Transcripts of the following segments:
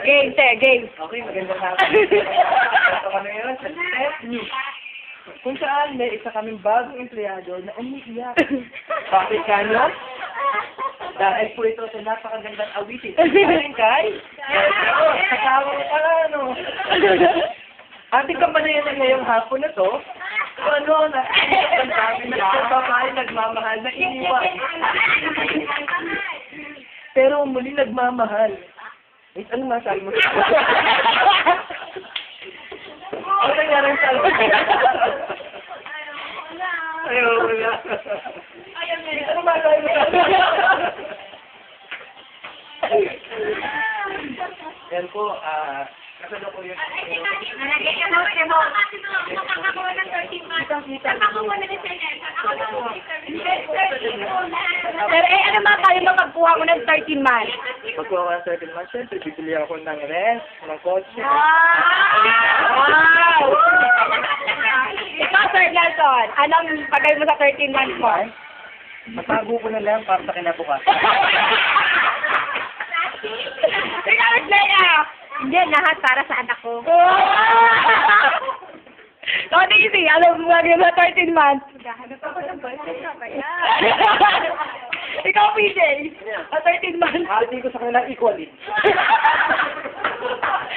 Game, te, game. Okay, magandang hapon. Ito kami ngayon sa Step News. Kung saan may isa kaming bagong empleyado na umiiyak. Bakit kanya? Dahil po ito sa napakagandang awitin. Aling kay? Kasama mo pala, ano? Ating kampanayan na ngayong hapon na to, ano, ang dami na babae nagmamahal na iniwan. Pero muli nagmamahal. Wait, ano masabi mo? Ano nangyari sa alba? Ayaw, wala. Ano masabi mo? Yan po, kasano ko yun. Nalagay ka mo, mo. Makakakuha ng 13 months. Makakakuha ng 13 Pero ano ba tayo mapagkuha mo ng 13 months? Pagkuha ko ng 13 months, syempre, bibili ako ng rest, ng kotse. Wow! Ikaw, Sir Nelson, anong pagay mo sa 13 months mo? Matago ko na lang para sa kinabukasan. Ikaw, Leia! Hindi, lahat para sa anak ko. So, easy. Alam mo, bagay mo 13 months. Hanap ako ng boyfriend na kaya. Ikaw, PJ, sa 13 months. Hati ko sa kanila equally.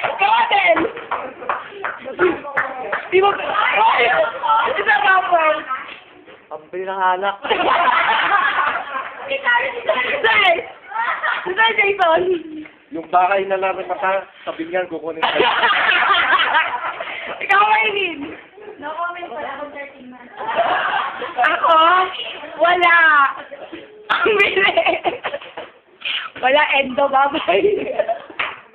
Ikaw, Adel. Di mo... Isa pa po. Pambili ng anak. Sir! Sir Jason! Yung bakay na namin mata, sa binyan kukunin ko. Ikaw, Maylin! No comment pala akong 13 months. Ako? Wala! Ang bili! Wala, endo, babay.